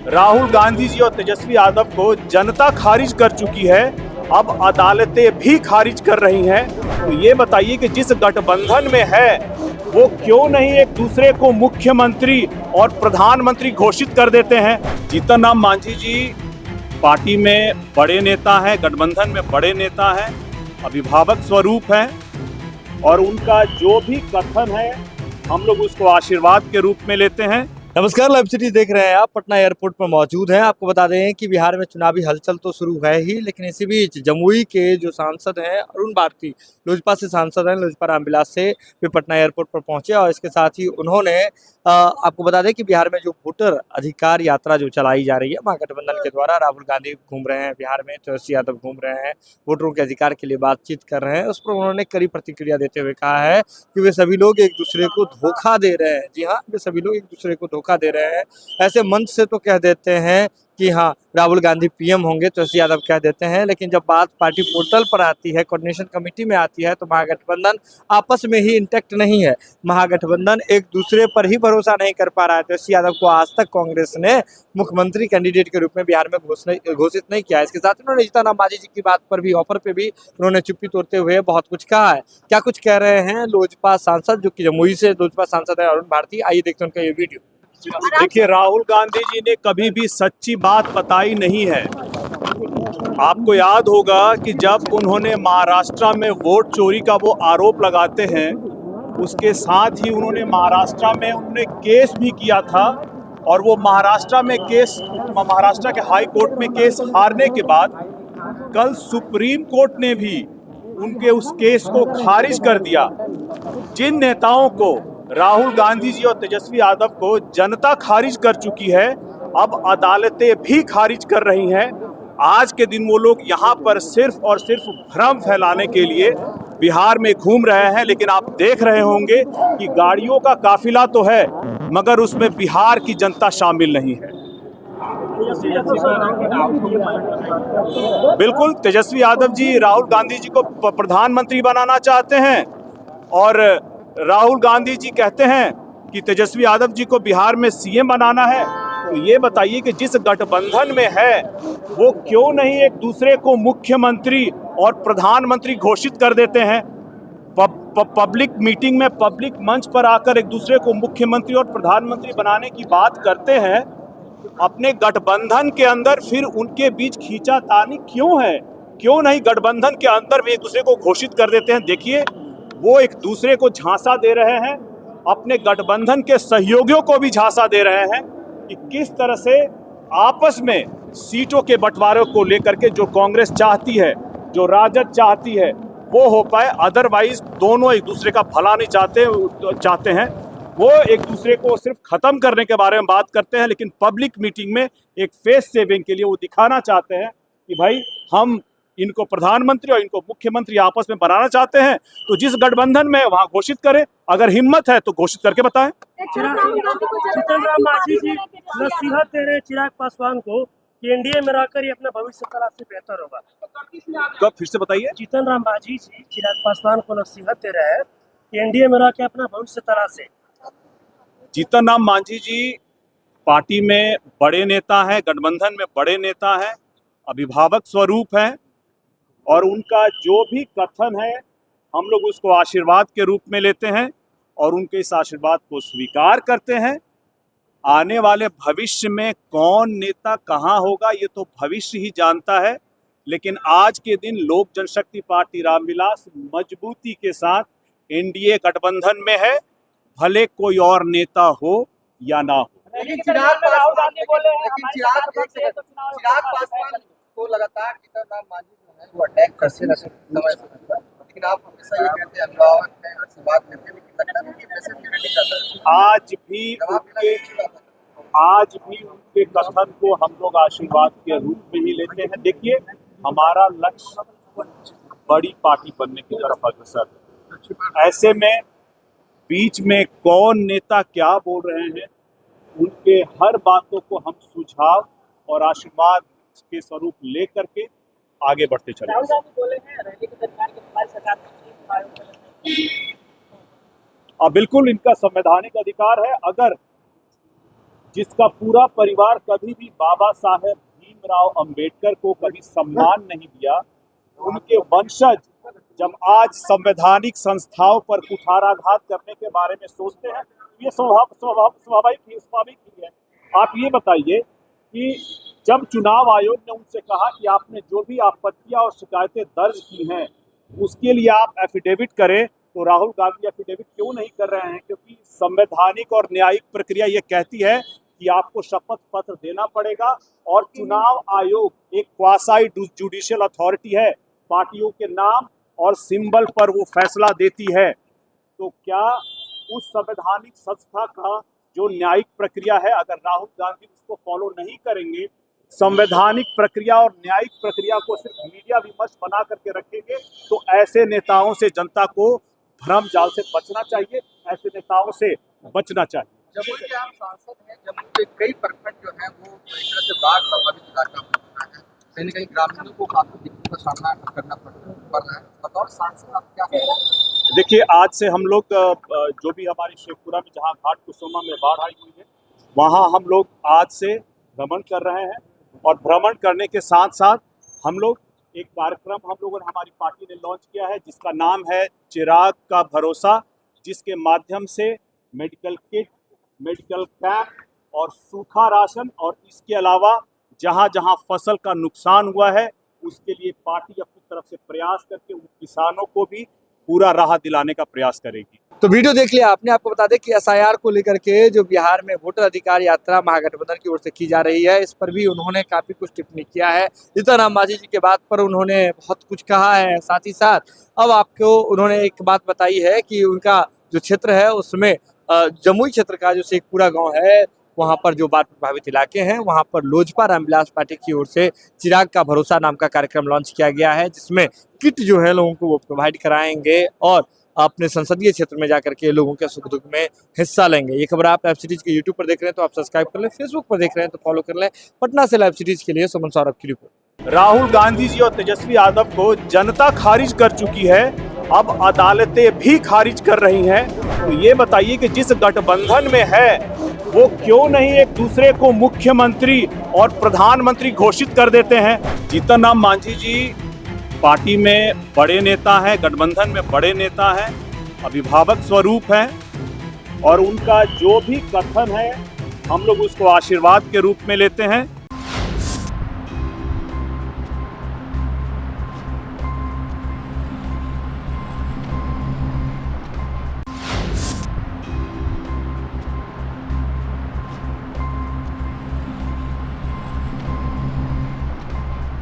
राहुल गांधी जी और तेजस्वी यादव को जनता खारिज कर चुकी है। अब अदालतें भी खारिज कर रही हैं। तो ये बताइए कि जिस गठबंधन में है वो क्यों नहीं एक दूसरे को मुख्यमंत्री और प्रधानमंत्री घोषित कर देते हैं। जीतन राम मांझी जी पार्टी में बड़े नेता हैं, गठबंधन में बड़े नेता हैं, अभिभावक स्वरूप हैं और उनका जो भी कथन है हम लोग उसको आशीर्वाद के रूप में लेते हैं। नमस्कार, लाइव सिटी देख रहे हैं आप। पटना एयरपोर्ट पर मौजूद हैं। आपको बता दें कि बिहार में चुनावी हलचल तो शुरू है ही, लेकिन इसी बीच जमुई के जो सांसद हैं अरुण भारती, लोजपा से सांसद हैं, लोजपा रामविलास से, वे पटना एयरपोर्ट पर पहुंचे और इसके साथ ही उन्होंने आपको बता दें कि बिहार में जो वोटर अधिकार यात्रा जो चलाई जा रही है महागठबंधन के द्वारा, राहुल गांधी घूम रहे हैं बिहार में, तेजस्वी यादव घूम रहे हैं, वोटरों के अधिकार के लिए बातचीत कर रहे हैं। उस पर उन्होंने कड़ी प्रतिक्रिया देते हुए कहा है कि वे सभी लोग एक दूसरे को धोखा दे रहे हैं। जी हाँ, वे सभी लोग एक दूसरे को धोखा दे रहे हैं। ऐसे मंच से तो कह देते हैं कि हाँ राहुल गांधी पीएम होंगे, तेजस्वी यादव कह देते हैं, लेकिन जब बात पार्टी पोर्टल पर आती है, कोऑर्डिनेशन कमेटी में आती है, तो महागठबंधन आपस में ही इंटैक्ट नहीं है। महागठबंधन एक दूसरे पर ही भरोसा नहीं कर पा रहा है। तेजस्वी यादव को आज तक कांग्रेस ने मुख्यमंत्री कैंडिडेट के रूप में बिहार में घोषित नहीं किया। इसके साथ उन्होंने जीतन राम मांझी जी की बात पर भी, ऑफर पे भी उन्होंने चुप्पी तोड़ते हुए बहुत कुछ कहा है। क्या कुछ कह रहे हैं लोजपा सांसद, जो कि जमुई से लोजपा सांसद है, अरुण भारती। आइए देखते हैं उनका ये वीडियो। देखिए, राहुल गांधी जी ने कभी भी सच्ची बात बताई नहीं है। आपको याद होगा कि जब उन्होंने महाराष्ट्र में वोट चोरी का वो आरोप लगाते हैं, उसके साथ ही उन्होंने महाराष्ट्र में उन्होंने केस भी किया था और वो महाराष्ट्र के हाई कोर्ट में केस हारने के बाद कल सुप्रीम कोर्ट ने भी उनके उस केस को खारिज कर दिया। जिन नेताओं को राहुल गांधी जी और तेजस्वी यादव को जनता खारिज कर चुकी है, अब अदालतें भी खारिज कर रही हैं। आज के दिन वो लोग यहाँ पर सिर्फ और सिर्फ भ्रम फैलाने के लिए बिहार में घूम रहे हैं, लेकिन आप देख रहे होंगे कि गाड़ियों का काफिला तो है मगर उसमें बिहार की जनता शामिल नहीं है। बिल्कुल, तेजस्वी यादव जी राहुल गांधी जी को प्रधानमंत्री बनाना चाहते हैं और राहुल गांधी जी कहते हैं कि तेजस्वी यादव जी को बिहार में सीएम बनाना है। तो ये बताइए कि जिस गठबंधन में है वो क्यों नहीं एक दूसरे को मुख्यमंत्री और प्रधानमंत्री घोषित कर देते हैं। पब्लिक मीटिंग में, पब्लिक मंच पर आकर एक दूसरे को मुख्यमंत्री और प्रधानमंत्री बनाने की बात करते हैं। अपने गठबंधन के अंदर फिर उनके बीच खींचातानी क्यों है? क्यों नहीं गठबंधन के अंदर भी एक दूसरे को घोषित कर देते हैं? देखिए, वो एक दूसरे को झांसा दे रहे हैं, अपने गठबंधन के सहयोगियों को भी झांसा दे रहे हैं कि किस तरह से आपस में सीटों के बंटवारे को लेकर के जो कांग्रेस चाहती है, जो राजद चाहती है, वो हो पाए। अदरवाइज दोनों एक दूसरे का भला नहीं चाहते हैं। वो एक दूसरे को सिर्फ खत्म करने के बारे में बात करते हैं, लेकिन पब्लिक मीटिंग में एक फेस सेविंग के लिए वो दिखाना चाहते हैं कि भाई हम इनको प्रधानमंत्री और इनको मुख्यमंत्री आपस में बनाना चाहते हैं। तो जिस गठबंधन में वहां घोषित करें, अगर हिम्मत है तो घोषित करके बताएं। जीतन राम मांझी जी नसीहत दे रहे चिराग पासवान को कि एनडीए में रहकर ही अपना भविष्य तलाश से बेहतर होगा। कब, फिर से बताइए। जीतन राम मांझी जी चिराग पासवान को नसीहत दे रहे हैं कि एनडीए में रहकर अपना भविष्य तलाश से। जीतन राम मांझी जी पार्टी में बड़े नेता हैं, गठबंधन में बड़े नेता हैं, अभिभावक स्वरूप हैं और उनका जो भी कथन है हम लोग उसको आशीर्वाद के रूप में लेते हैं और उनके इस आशीर्वाद को स्वीकार करते हैं। आने वाले भविष्य में कौन नेता कहाँ होगा ये तो भविष्य ही जानता है, लेकिन आज के दिन लोक जनशक्ति पार्टी रामविलास मजबूती के साथ एनडीए गठबंधन में है, भले कोई और नेता हो या ना हो। चिराग पासवान को लगातार जीतन राम मांझी जो है वो अटैक करते रहते हैं, लेकिन आप हमेशा ये कहते हैं अभिभावक हैं, आशीर्वाद देते हैं, लेकिन लगता है कि वैसे नहीं करता। आज भी उनके कथन को हम लोग आशीर्वाद के रूप में ही लेते हैं। देखिए, हमारा लक्ष्य बड़ी पार्टी बनने की तरफ अग्रसर है। ऐसे में बीच में कौन नेता क्या बोल रहे हैं, उनके हर बातों को हम सुझाव और आशीर्वाद के स्वरूप लेकर के आगे बढ़ते चले। बिल्कुल इनका संवैधानिक अधिकार है। अगर जिसका पूरा परिवार कभी भी बाबा साहेब भीमराव अंबेडकर को कभी सम्मान नहीं दिया, उनके वंशज जब आज संवैधानिक संस्थाओं पर कुठाराघात करने के बारे में सोचते हैं, ये स्वाभाविक ही है। आप ये बताइए कि जब चुनाव आयोग ने उनसे कहा कि आपने जो भी आपत्तियां और शिकायतें दर्ज की हैं उसके लिए आप एफिडेविट करें, तो राहुल गांधी एफिडेविट क्यों नहीं कर रहे हैं? क्योंकि संवैधानिक और न्यायिक प्रक्रिया ये कहती है कि आपको शपथ पत्र देना पड़ेगा और चुनाव आयोग एक क्वासाई जुडिशियल अथॉरिटी है, पार्टियों के नाम और सिंबल पर वो फैसला देती है। तो क्या उस संवैधानिक संस्था का जो न्यायिक प्रक्रिया है, अगर राहुल गांधी उसको फॉलो नहीं करेंगे, संवैधानिक प्रक्रिया और न्यायिक प्रक्रिया को सिर्फ मीडिया विमर्श बना करके रखेंगे, तो ऐसे नेताओं से जनता को भ्रम जाल से बचना चाहिए, ऐसे नेताओं से बचना चाहिए। जमुई के आप सांसद हैं, जमुई के कई प्रखंड जो है वो एक तरह से बाढ़ प्रभावित इलाका बन रहा है, कहीं न कहीं ग्रामीणों को काफी दिक्कतों का सामना करना पड़ रहा है। बतौर सांसद आप क्या कहेंगे? देखिए, आज से हम लोग जो भी हमारी शेखपुरा में जहाँ घाट कुसुमा में बाढ़ आई हुई है, वहाँ हम लोग आज से भ्रमण कर रहे हैं और भ्रमण करने के साथ साथ हम लोग एक कार्यक्रम हम लोगों ने हमारी पार्टी ने लॉन्च किया है जिसका नाम है चिराग का भरोसा, जिसके माध्यम से मेडिकल किट, मेडिकल कैंप और सूखा राशन और इसके अलावा जहां जहां फसल का नुकसान हुआ है उसके लिए पार्टी अपनी तरफ से प्रयास करके उन किसानों को भी पूरा राहत दिलाने का प्रयास करेगी। तो वीडियो देख लिया आपने। आपको बता दें कि एसआईआर को लेकर के जो बिहार में वोटर अधिकार यात्रा महागठबंधन की ओर से की जा रही है, इस पर भी उन्होंने काफी कुछ टिप्पणी किया है। जीतन राम मांझी जी के बात पर उन्होंने बहुत कुछ कहा है। साथ ही साथ अब आपको उन्होंने एक बात बताई है कि उनका जो क्षेत्र है उसमें जमुई क्षेत्र का जो शेखपुरा गाँव है, वहाँ पर जो बाढ़ प्रभावित इलाके हैं वहाँ पर लोजपा रामविलास पार्टी की ओर से चिराग का भरोसा नाम का कार्यक्रम लॉन्च किया गया है, जिसमें किट जो है लोगों को वो प्रोवाइड कराएंगे और अपने संसदीय क्षेत्र में जाकर के लोगों के सुख दुख में हिस्सा लेंगे। ये खबर आप लाइव सिटीज के यूट्यूब पर देख रहे हैं तो आप सब्सक्राइब कर लें, फेसबुक पर देख रहे हैं तो फॉलो कर लें। पटना से लाइव सिटीज के लिए सुमन सौरभ की रिपोर्ट। राहुल गांधी जी और तेजस्वी यादव को जनता खारिज कर चुकी है, अब अदालतें भी खारिज कर रही हैं। तो ये बताइए कि जिस गठबंधन में है वो क्यों नहीं एक दूसरे को मुख्यमंत्री और प्रधानमंत्री घोषित कर देते हैं? जीतन राम मांझी जी पार्टी में बड़े नेता हैं, गठबंधन में बड़े नेता हैं, अभिभावक स्वरूप हैं और उनका जो भी कथन है हम लोग उसको आशीर्वाद के रूप में लेते हैं।